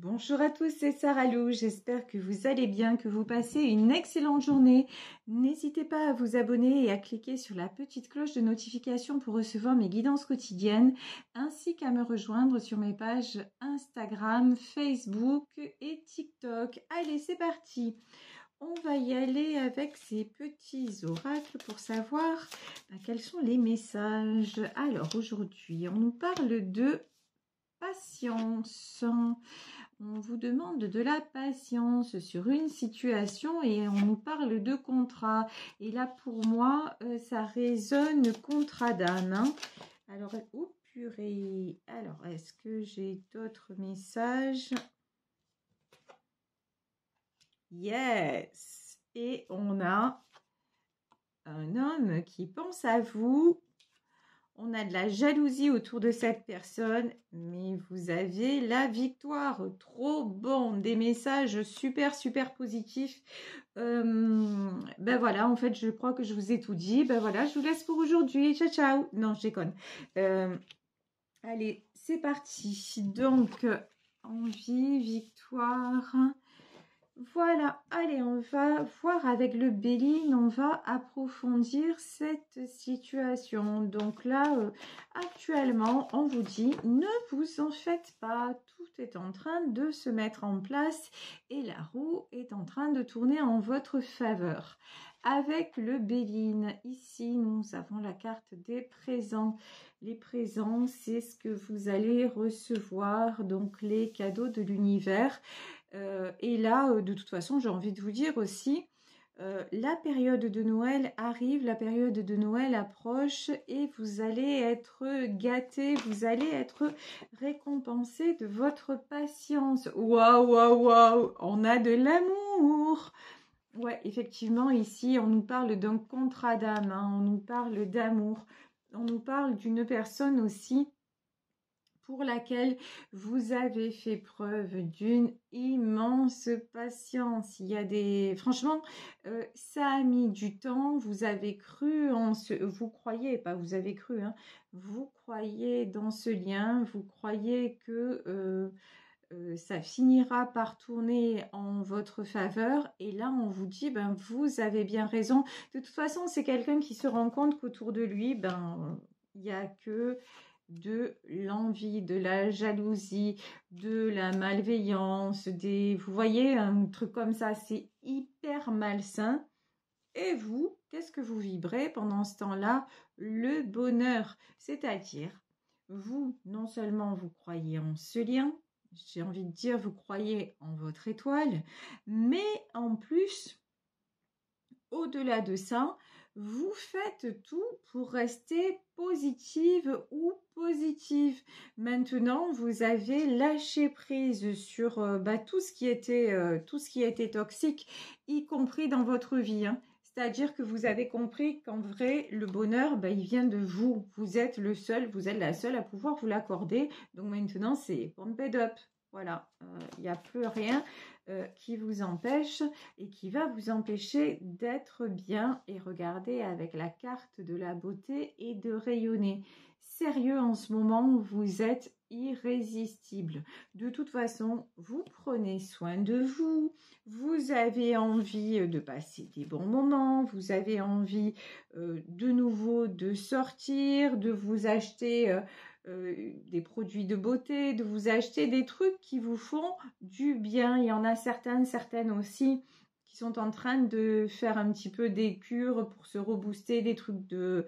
Bonjour à tous, c'est Sarah Lou, j'espère que vous allez bien, que vous passez une excellente journée. N'hésitez pas à vous abonner et à cliquer sur la petite cloche de notification pour recevoir mes guidances quotidiennes, ainsi qu'à me rejoindre sur mes pages Instagram, Facebook et TikTok. Allez, c'est parti! On va y aller avec ces petits oracles pour savoir quels sont les messages. Alors aujourd'hui, on nous parle de patience. On vous demande de la patience sur une situation et on nous parle de contrat. Et là, pour moi, ça résonne contrat d'âme. Hein. Alors, oh purée. Alors, est-ce que j'ai d'autres messages? Yes. Et on a un homme qui pense à vous. On a de la jalousie autour de cette personne, mais vous avez la victoire. Trop bon, des messages super, super positifs. Ben voilà, en fait, je crois que je vous ai tout dit. Ben voilà, je vous laisse pour aujourd'hui. Ciao, ciao. Non, je déconne. Allez, c'est parti. Donc, envie, victoire. Voilà, allez, on va voir avec le Béline, on va approfondir cette situation. Donc là, actuellement, on vous dit, ne vous en faites pas, tout est en train de se mettre en place et la roue est en train de tourner en votre faveur. Avec le Béline, ici, nous avons la carte des présents. Les présents, c'est ce que vous allez recevoir, donc les cadeaux de l'univers. Et là, de toute façon, j'ai envie de vous dire aussi, la période de Noël arrive, la période de Noël approche et vous allez être gâtés, vous allez être récompensés de votre patience. Waouh, waouh, waouh, on a de l'amour. Ouais, effectivement, ici, on nous parle d'un contrat d'âme, hein, on nous parle d'amour, on nous parle d'une personne aussi pour laquelle vous avez fait preuve d'une immense patience. Il y a des... Franchement, ça a mis du temps. Vous avez cru en ce... Vous croyez, pas vous avez cru, hein. Vous croyez dans ce lien. Vous croyez que ça finira par tourner en votre faveur. Et là, on vous dit, ben, vous avez bien raison. De toute façon, c'est quelqu'un qui se rend compte qu'autour de lui, ben, il n'y a que de l'envie, de la jalousie, de la malveillance, vous voyez, un truc comme ça, c'est hyper malsain. Et vous, qu'est-ce que vous vibrez pendant ce temps-là? Le bonheur, c'est-à-dire, vous, non seulement vous croyez en ce lien, j'ai envie de dire, vous croyez en votre étoile, mais en plus, au-delà de ça, vous faites tout pour rester positive ou positive. Maintenant, vous avez lâché prise sur tout ce qui était toxique, y compris dans votre vie. Hein. C'est-à-dire que vous avez compris qu'en vrai, le bonheur, il vient de vous. Vous êtes le seul, vous êtes la seule à pouvoir vous l'accorder. Donc maintenant, c'est pump it up. Voilà, il n'y a plus rien qui vous empêche et qui va vous empêcher d'être bien et regarder avec la carte de la beauté et de rayonner. Sérieux, en ce moment, vous êtes irrésistible. De toute façon, vous prenez soin de vous, vous avez envie de passer des bons moments, vous avez envie de nouveau de sortir, de vous acheter des produits de beauté, de vous acheter des trucs qui vous font du bien. Il y en a certaines aussi qui sont en train de faire un petit peu des cures pour se rebooster, des trucs de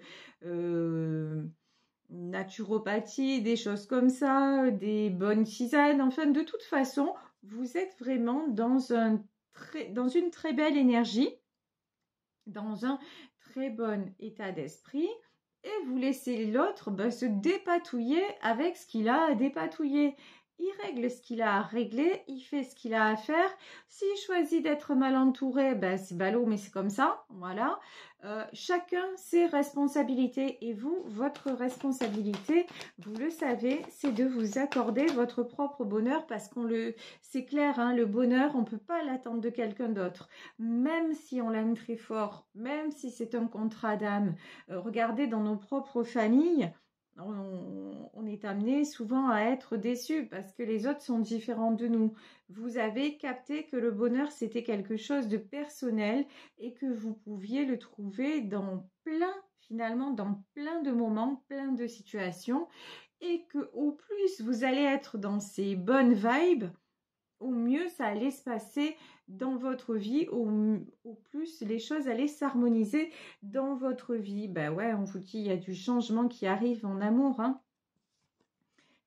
naturopathie, des choses comme ça, des bonnes tisanes. Enfin, de toute façon, vous êtes vraiment dans une très belle énergie, dans un très bon état d'esprit. Et vous laissez l'autre se dépatouiller avec ce qu'il a à dépatouiller. Il règle ce qu'il a à régler, il fait ce qu'il a à faire. S'il choisit d'être mal entouré, c'est ballot, mais c'est comme ça. Voilà. Chacun ses responsabilités. Et vous, votre responsabilité, vous le savez, c'est de vous accorder votre propre bonheur parce c'est clair, hein, le bonheur, on ne peut pas l'attendre de quelqu'un d'autre. Même si on l'aime très fort, même si c'est un contrat d'âme. Regardez dans nos propres familles, on est amené souvent à être déçu parce que les autres sont différents de nous. Vous avez capté que le bonheur, c'était quelque chose de personnel et que vous pouviez le trouver finalement, dans plein de moments, plein de situations et que au plus vous allez être dans ces bonnes vibes, au mieux ça allait se passer dans votre vie, au plus les choses allaient s'harmoniser dans votre vie. Ben ouais, on vous dit, il y a du changement qui arrive en amour, hein.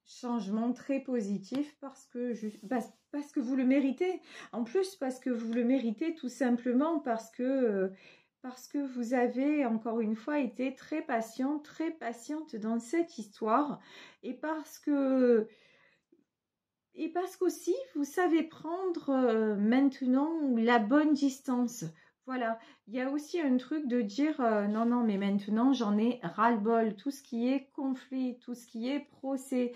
Changement très positif parce que vous le méritez. En plus, parce que vous le méritez tout simplement parce que vous avez, encore une fois, été très patiente dans cette histoire et parce qu'aussi, vous savez prendre maintenant la bonne distance. Voilà, il y a aussi un truc de dire non, non, mais maintenant j'en ai ras-le-bol. Tout ce qui est conflit, tout ce qui est procès.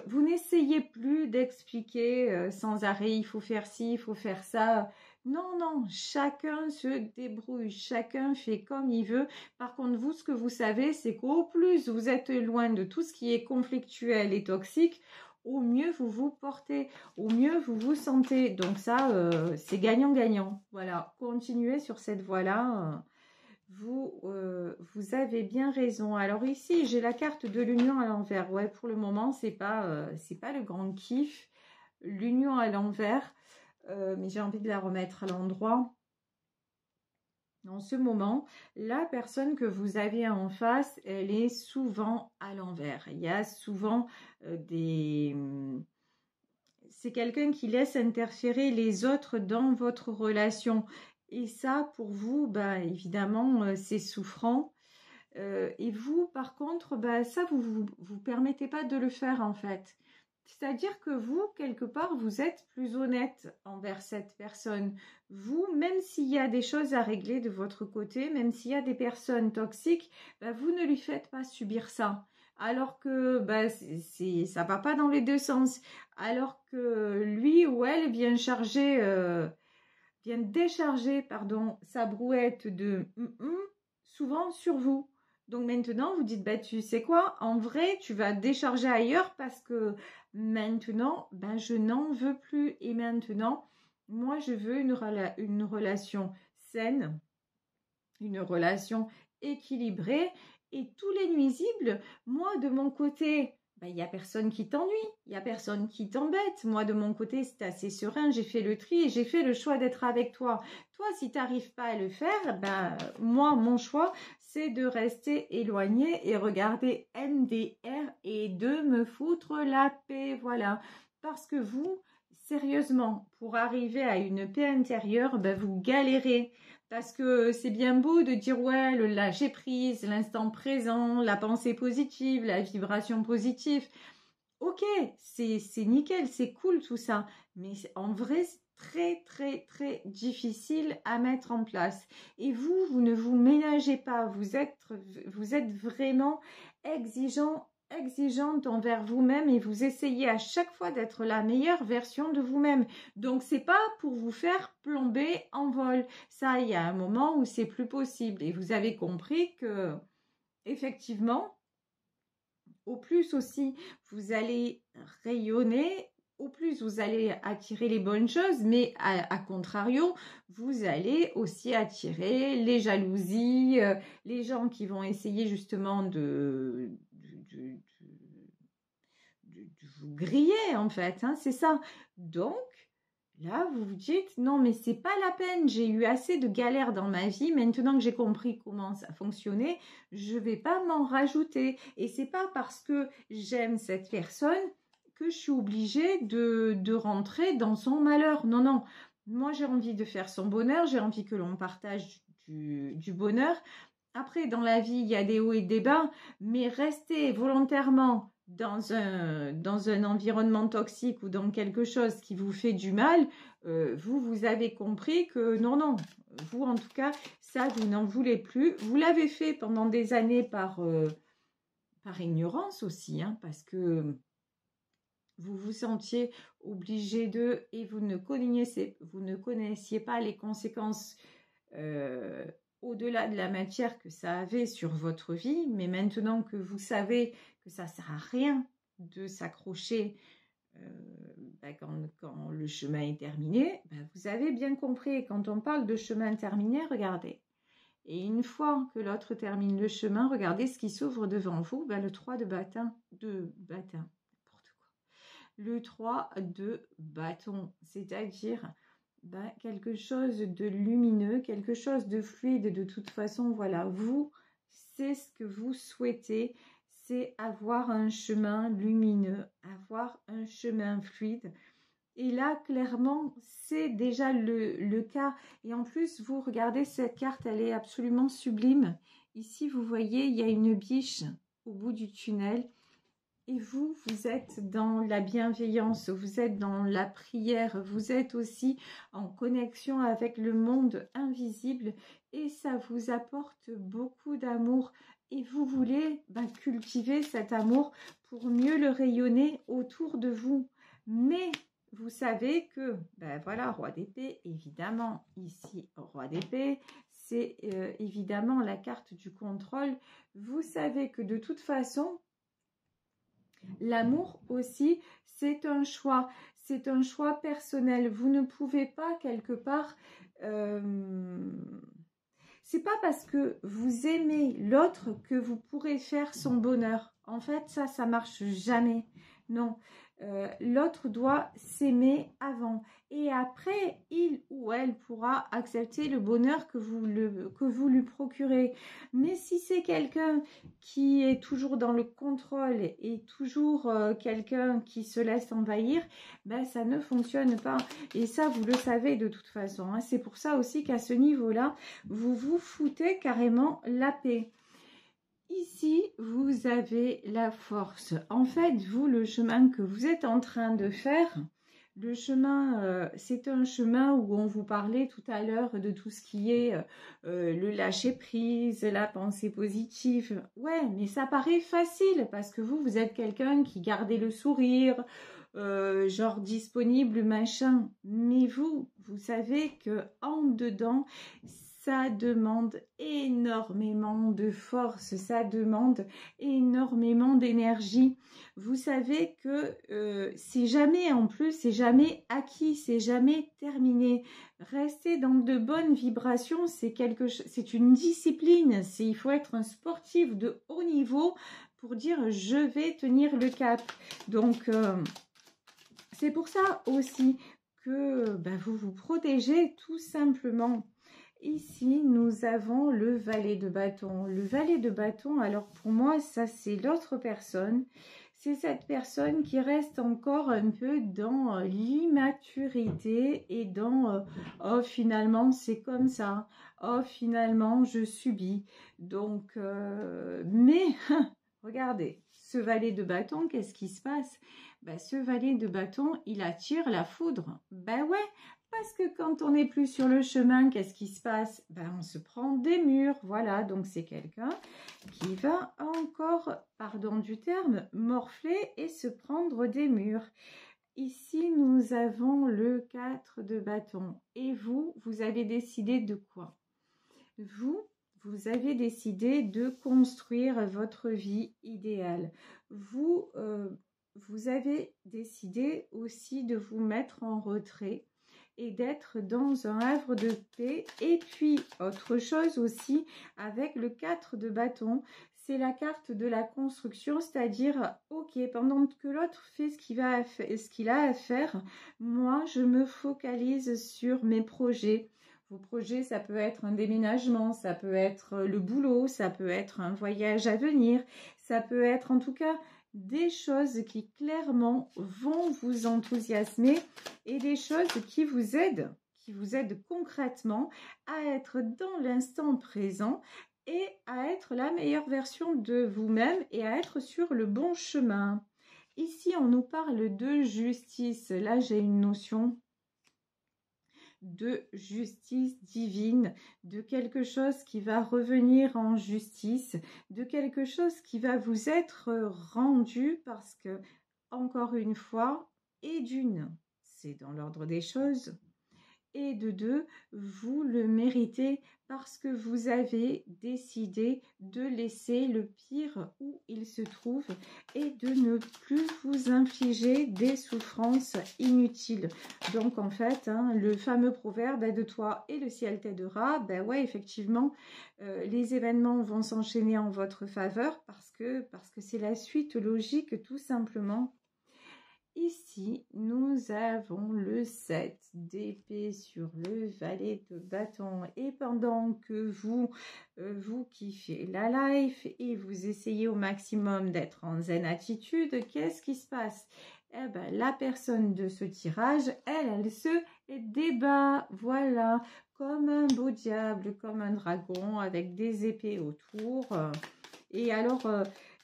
Vous n'essayez plus d'expliquer sans arrêt, il faut faire ci, il faut faire ça. Non, non, chacun se débrouille, chacun fait comme il veut. Par contre, vous, ce que vous savez, c'est qu'au plus vous êtes loin de tout ce qui est conflictuel et toxique, au mieux vous vous portez, au mieux vous vous sentez. Donc ça, c'est gagnant-gagnant. Voilà, continuez sur cette voie-là. Vous avez bien raison. Alors ici, j'ai la carte de l'union à l'envers. Ouais, pour le moment, c'est pas le grand kiff. L'union à l'envers, mais j'ai envie de la remettre à l'endroit. En ce moment, la personne que vous avez en face, elle est souvent à l'envers. Il y a souvent c'est quelqu'un qui laisse interférer les autres dans votre relation. Et ça, pour vous, bah, évidemment, c'est souffrant. Et vous, par contre, bah, ça, vous permettez pas de le faire, en fait. C'est-à-dire que vous, quelque part, vous êtes plus honnête envers cette personne. Vous, même s'il y a des choses à régler de votre côté, même s'il y a des personnes toxiques, bah, vous ne lui faites pas subir ça. Alors que bah, ça va pas dans les deux sens. Alors que lui ou elle vient décharger sa brouette de souvent sur vous. Donc maintenant, vous dites, bah, tu sais quoi, en vrai, tu vas décharger ailleurs parce que maintenant, ben, je n'en veux plus. Et maintenant, moi, je veux une relation saine, une relation équilibrée. Et tous les nuisibles, moi, de mon côté, il n'y a personne qui t'ennuie, il n'y a personne qui t'embête. Moi, de mon côté, c'est assez serein, j'ai fait le tri et j'ai fait le choix d'être avec toi. Toi, si tu n'arrives pas à le faire, moi, mon choix, c'est de rester éloigné et regarder MDR et de me foutre la paix, voilà. Parce que vous, sérieusement, pour arriver à une paix intérieure, vous galérez. Parce que c'est bien beau de dire ouais, le lâcher prise, l'instant présent, la pensée positive, la vibration positive. Ok, c'est nickel, c'est cool tout ça. Mais en vrai, c'est très, très, très difficile à mettre en place. Et vous ne vous ménagez pas. Vous êtes vraiment exigeante envers vous-même et vous essayez à chaque fois d'être la meilleure version de vous-même. Donc, c'est pas pour vous faire plomber en vol. Ça, il y a un moment où c'est plus possible. Et vous avez compris que, effectivement, au plus aussi, vous allez rayonner, au plus vous allez attirer les bonnes choses, mais à contrario, vous allez aussi attirer les jalousies, les gens qui vont essayer justement de vous griller en fait, hein, c'est ça. Donc, là, vous vous dites, non, mais c'est pas la peine, j'ai eu assez de galères dans ma vie, maintenant que j'ai compris comment ça fonctionnait, je vais pas m'en rajouter. Et c'est pas parce que j'aime cette personne que je suis obligée de rentrer dans son malheur. Non, non. Moi, j'ai envie de faire son bonheur, j'ai envie que l'on partage du bonheur. Après, dans la vie, il y a des hauts et des bas, mais rester volontairement dans un environnement toxique ou dans quelque chose qui vous fait du mal, vous avez compris que non, non, vous en tout cas, ça, vous n'en voulez plus. Vous l'avez fait pendant des années par ignorance aussi, hein, parce que vous vous sentiez obligé et vous ne connaissiez pas les conséquences au-delà de la matière que ça avait sur votre vie, mais maintenant que vous savez que ça ne sert à rien de s'accrocher quand le chemin est terminé, vous avez bien compris. Quand on parle de chemin terminé, regardez. Et une fois que l'autre termine le chemin, regardez ce qui s'ouvre devant vous, le 3 de bâton, n'importe quoi. Le 3 de bâton, c'est-à-dire quelque chose de lumineux, quelque chose de fluide. De toute façon, voilà, vous, c'est ce que vous souhaitez, c'est avoir un chemin lumineux, avoir un chemin fluide. Et là, clairement, c'est déjà le cas. Et en plus, vous regardez cette carte, elle est absolument sublime. Ici, vous voyez, il y a une biche au bout du tunnel. Et vous, vous êtes dans la bienveillance, vous êtes dans la prière, vous êtes aussi en connexion avec le monde invisible. Et ça vous apporte beaucoup d'amour. Et vous voulez cultiver cet amour pour mieux le rayonner autour de vous. Mais vous savez que, voilà, roi d'épée, évidemment, ici, roi d'épée, c'est évidemment la carte du contrôle. Vous savez que de toute façon, l'amour aussi, c'est un choix personnel. Vous ne pouvez pas quelque part... c'est pas parce que vous aimez l'autre que vous pourrez faire son bonheur. En fait, ça marche jamais. Non. L'autre doit s'aimer avant. Et après, il ou elle pourra accepter le bonheur que vous lui procurez. Mais si c'est quelqu'un qui est toujours dans le contrôle et toujours quelqu'un qui se laisse envahir, ça ne fonctionne pas. Et ça, vous le savez de toute façon. Hein. C'est pour ça aussi qu'à ce niveau-là, vous vous foutez carrément la paix. Ici, vous avez la force. En fait, vous, le chemin que vous êtes en train de faire, le chemin, c'est un chemin où on vous parlait tout à l'heure de tout ce qui est le lâcher-prise, la pensée positive. Ouais, mais ça paraît facile parce que vous êtes quelqu'un qui gardez le sourire, genre disponible, machin. Mais vous savez que en dedans, ça demande énormément de force, ça demande énormément d'énergie. Vous savez que c'est jamais, en plus, c'est jamais acquis, c'est jamais terminé. Rester dans de bonnes vibrations, c'est une discipline. Il faut être un sportif de haut niveau pour dire je vais tenir le cap. Donc, c'est pour ça aussi que vous vous protégez tout simplement. Ici, nous avons le valet de bâton. Le valet de bâton, alors pour moi, ça c'est l'autre personne. C'est cette personne qui reste encore un peu dans l'immaturité et dans oh finalement c'est comme ça, oh finalement je subis. Donc, mais regardez, ce valet de bâton, qu'est-ce qui se passe? Ce valet de bâton, il attire la foudre. Ouais. Parce que quand on n'est plus sur le chemin, qu'est-ce qui se passe? On se prend des murs, voilà. Donc, c'est quelqu'un qui va encore, pardon du terme, morfler et se prendre des murs. Ici, nous avons le 4 de bâton. Et vous avez décidé de quoi? Vous avez décidé de construire votre vie idéale. Vous avez décidé aussi de vous mettre en retrait et d'être dans un havre de paix. Et puis, autre chose aussi, avec le 4 de bâton, c'est la carte de la construction, c'est-à-dire, ok, pendant que l'autre fait ce qu'il a à faire, moi, je me focalise sur mes projets. Vos projets, ça peut être un déménagement, ça peut être le boulot, ça peut être un voyage à venir, ça peut être en tout cas des choses qui clairement vont vous enthousiasmer et des choses qui vous aident concrètement à être dans l'instant présent et à être la meilleure version de vous-même et à être sur le bon chemin. Ici, on nous parle de justice. Là, j'ai une notion de justice divine, de quelque chose qui va revenir en justice, de quelque chose qui va vous être rendu parce que, encore une fois, et d'une, c'est dans l'ordre des choses, Et de deux, vous le méritez parce que vous avez décidé de laisser le pire où il se trouve et de ne plus vous infliger des souffrances inutiles. Donc en fait, hein, le fameux proverbe aide-toi et le ciel t'aidera, ben ouais, effectivement, les événements vont s'enchaîner en votre faveur parce que c'est la suite logique tout simplement. Ici, nous avons le 7 d'épée sur le valet de bâton. Et pendant que vous kiffez la life et vous essayez au maximum d'être en zen attitude, qu'est-ce qui se passe? Eh ben, la personne de ce tirage, elle se débat, voilà, comme un beau diable, comme un dragon avec des épées autour. Et alors,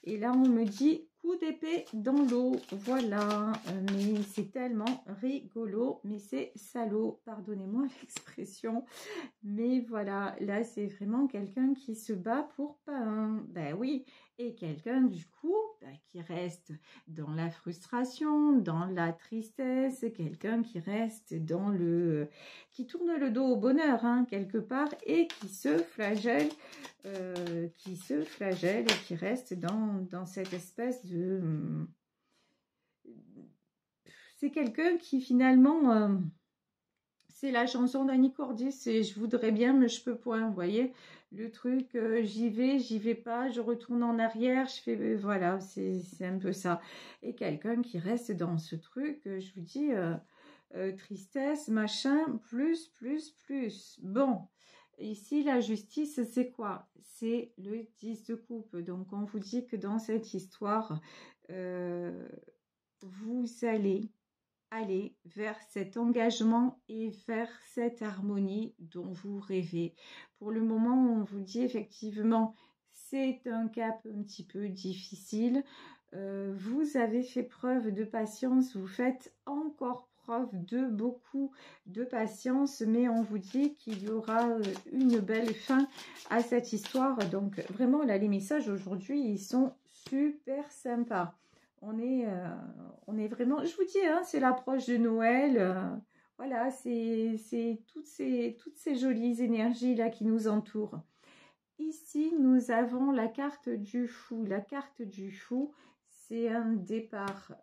et là, on me dit coup d'épée dans l'eau. Voilà, mais c'est tellement rigolo, mais c'est salaud, pardonnez-moi l'expression. Mais voilà, là, c'est vraiment quelqu'un qui se bat pour pas un. Ben oui, et quelqu'un, du coup, ben, qui reste dans la frustration, dans la tristesse, quelqu'un qui reste dans le. Qui tourne le dos au bonheur, hein, quelque part, et qui se flagelle et qui reste dans cette espèce de... C'est quelqu'un qui finalement... c'est la chanson d'Annie Cordy, c'est je voudrais bien mais je peux point, vous voyez le truc, j'y vais pas, je retourne en arrière, je fais, voilà, c'est un peu ça. Et quelqu'un qui reste dans ce truc, je vous dis, tristesse, machin, plus. Bon, ici la justice, c'est quoi? C'est le 10 de coupe. Donc on vous dit que dans cette histoire, vous allez aller vers cet engagement et vers cette harmonie dont vous rêvez. Pour le moment, on vous dit effectivement, c'est un cap un petit peu difficile. Vous avez fait preuve de patience, vous faites encore preuve de beaucoup de patience, mais on vous dit qu'il y aura une belle fin à cette histoire. Donc vraiment, là, les messages aujourd'hui, ils sont super sympas. On est vraiment, je vous dis, hein, c'est l'approche de Noël. Voilà, c'est toutes ces jolies énergies là qui nous entourent. Ici, nous avons la carte du fou. La carte du fou, c'est un départ,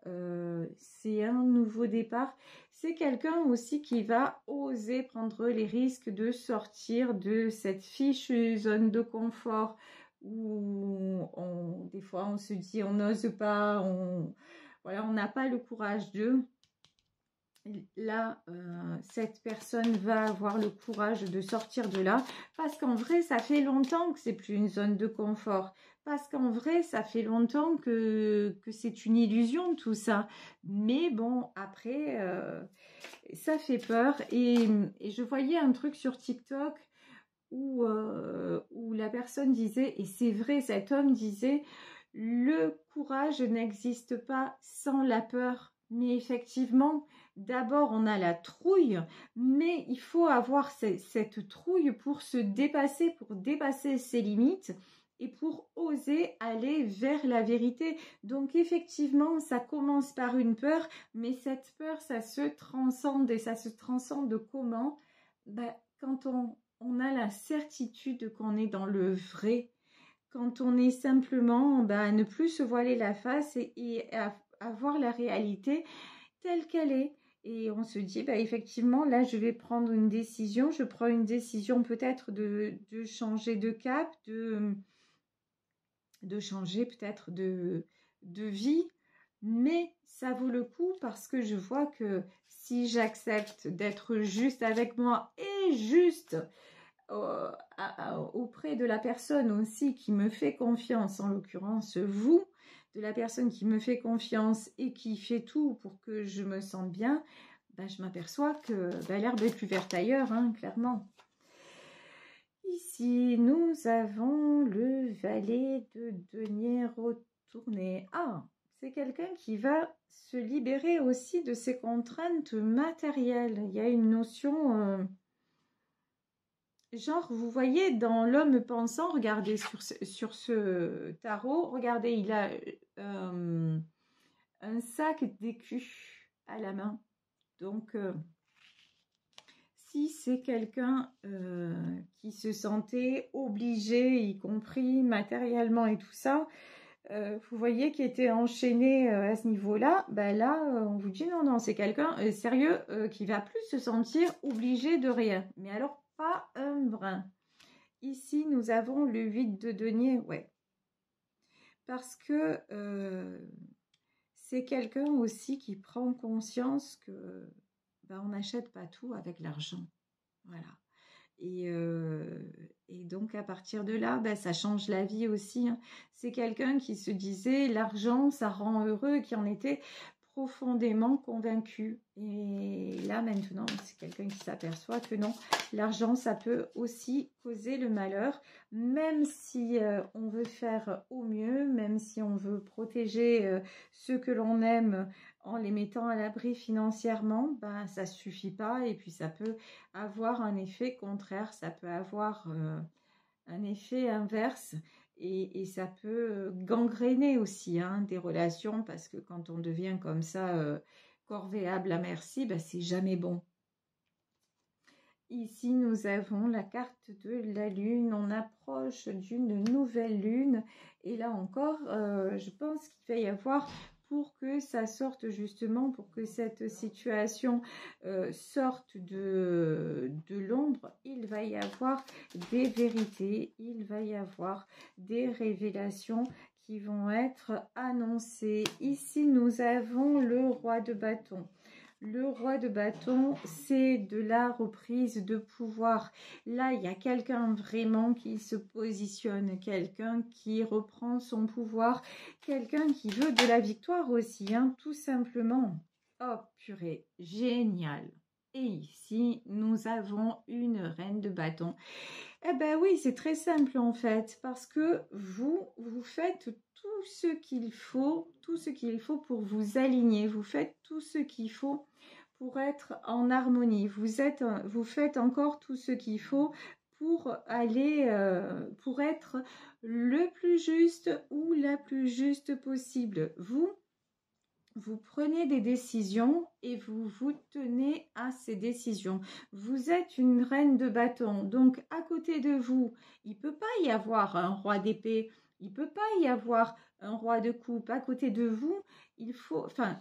c'est un nouveau départ. C'est quelqu'un aussi qui va oser prendre les risques de sortir de cette fichue zone de confort où des fois on se dit on n'ose pas, voilà, on n'a pas le courage de. Là, cette personne va avoir le courage de sortir de là parce qu'en vrai, ça fait longtemps que c'est plus une zone de confort. Parce qu'en vrai, ça fait longtemps que c'est une illusion tout ça. Mais bon, après, ça fait peur. Et je voyais un truc sur TikTok où la personne disait, et c'est vrai, cet homme disait, le courage n'existe pas sans la peur. Mais effectivement, d'abord, on a la trouille, mais il faut avoir cette trouille pour se dépasser, pour dépasser ses limites et pour oser aller vers la vérité. Donc, effectivement, ça commence par une peur, mais cette peur, ça se transcende. Et ça se transcende comment? Quand on a la certitude qu'on est dans le vrai, quand on est simplement à ne plus se voiler la face et à voir la réalité telle qu'elle est. Et on se dit, effectivement, là, je vais prendre une décision. Je prends une décision peut-être de changer de cap, de changer peut-être de vie. Mais ça vaut le coup parce que je vois que si j'accepte d'être juste avec moi et juste auprès de la personne aussi qui me fait confiance, en l'occurrence vous, de la personne qui me fait confiance et qui fait tout pour que je me sente bien, je m'aperçois que l'herbe est plus verte ailleurs, hein, clairement. Ici, nous avons le valet de denier retourné. Ah, c'est quelqu'un qui va se libérer aussi de ses contraintes matérielles. Il y a une notion... genre, vous voyez, dans l'homme pensant, regardez sur ce tarot, regardez, il a un sac d'écus à la main. Donc, ici, c'est quelqu'un qui se sentait obligé, y compris matériellement et tout ça. Vous voyez qui était enchaîné à ce niveau-là. Ben là, on vous dit non, non, c'est quelqu'un sérieux qui va plus se sentir obligé de rien. Mais alors, pas un brin. Ici, nous avons le 8 de denier, ouais. Parce que c'est quelqu'un aussi qui prend conscience que ben, on n'achète pas tout avec l'argent. Voilà. Et donc, à partir de là, ben, ça change la vie aussi. Hein. C'est quelqu'un qui se disait l'argent, ça rend heureux, qui en était profondément convaincu. Et là, maintenant, c'est quelqu'un qui s'aperçoit que non, l'argent, ça peut aussi causer le malheur, même si on veut faire au mieux, même si on veut protéger ceux que l'on aime en les mettant à l'abri financièrement, ben, ça ne suffit pas et puis ça peut avoir un effet contraire, ça peut avoir un effet inverse et ça peut gangréner aussi hein, des relations parce que quand on devient comme ça corvéable à merci, ben, c'est jamais bon. Ici, nous avons la carte de la lune. On approche d'une nouvelle lune. Et là encore, je pense qu'il va y avoir, pour que ça sorte justement, pour que cette situation sorte de l'ombre, il va y avoir des vérités, il va y avoir des révélations qui vont être annoncées. Ici, nous avons le roi de bâton. Le roi de bâton, c'est de la reprise de pouvoir. Là, il y a quelqu'un vraiment qui se positionne, quelqu'un qui reprend son pouvoir, quelqu'un qui veut de la victoire aussi, hein, tout simplement. Oh, purée, génial. Et ici, nous avons une reine de bâton. Eh ben oui, c'est très simple en fait, parce que vous faites tout ce qu'il faut, pour vous aligner. Vous faites tout ce qu'il faut pour être en harmonie. Vous faites encore tout ce qu'il faut pour aller, pour être le plus juste ou la plus juste possible. Vous prenez des décisions et vous vous tenez à ces décisions. Vous êtes une reine de bâton. Donc, à côté de vous, il ne peut pas y avoir un roi d'épée. Il ne peut pas y avoir un roi de coupe. À côté de vous,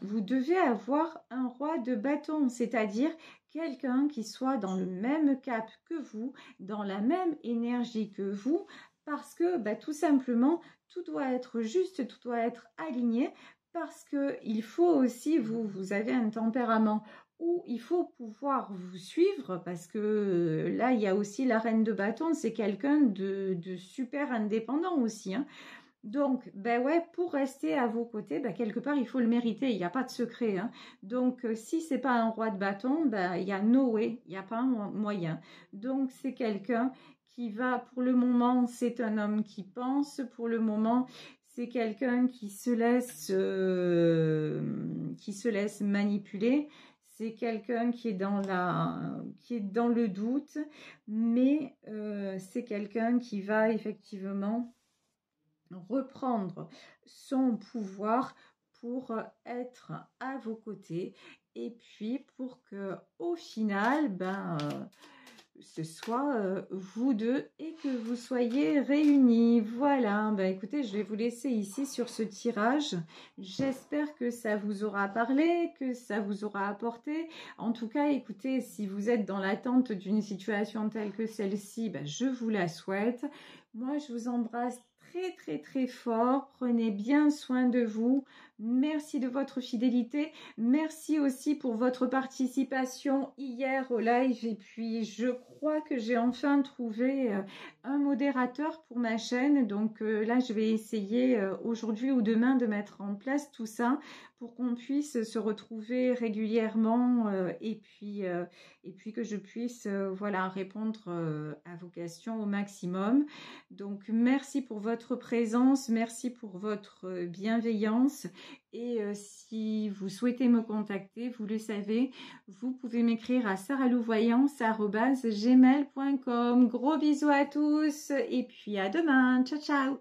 vous devez avoir un roi de bâton, c'est-à-dire quelqu'un qui soit dans le même cap que vous, dans la même énergie que vous, parce que tout simplement, tout doit être juste, tout doit être aligné. Parce qu'il faut aussi, vous avez un tempérament où il faut pouvoir vous suivre, parce que là, il y a aussi la reine de bâton, c'est quelqu'un de super indépendant aussi. Hein. Donc, ouais, pour rester à vos côtés, quelque part, il faut le mériter, il n'y a pas de secret. Hein. Donc, si ce n'est pas un roi de bâton, il y a no way, il n'y a pas un moyen. Donc, c'est quelqu'un qui va, pour le moment, c'est un homme qui pense, pour le moment, c'est quelqu'un qui se laisse manipuler. C'est quelqu'un qui est dans le doute, mais c'est quelqu'un qui va effectivement reprendre son pouvoir pour être à vos côtés et puis pour que au final ce soit vous deux et que vous soyez réunis. Voilà, écoutez, je vais vous laisser ici sur ce tirage. J'espère que ça vous aura parlé, que ça vous aura apporté. En tout cas, écoutez, si vous êtes dans l'attente d'une situation telle que celle-ci, je vous la souhaite. Moi, je vous embrasse très très très fort. Prenez bien soin de vous. Merci de votre fidélité. Merci aussi pour votre participation hier au live. Et puis, je crois que j'ai enfin trouvé un modérateur pour ma chaîne. Donc là, je vais essayer aujourd'hui ou demain de mettre en place tout ça pour qu'on puisse se retrouver régulièrement et puis que je puisse voilà, répondre à vos questions au maximum. Donc, merci pour votre présence, merci pour votre bienveillance. Et si vous souhaitez me contacter, vous le savez, vous pouvez m'écrire à saralouvoyance@gmail.com. Gros bisous à tous et puis à demain. Ciao, ciao!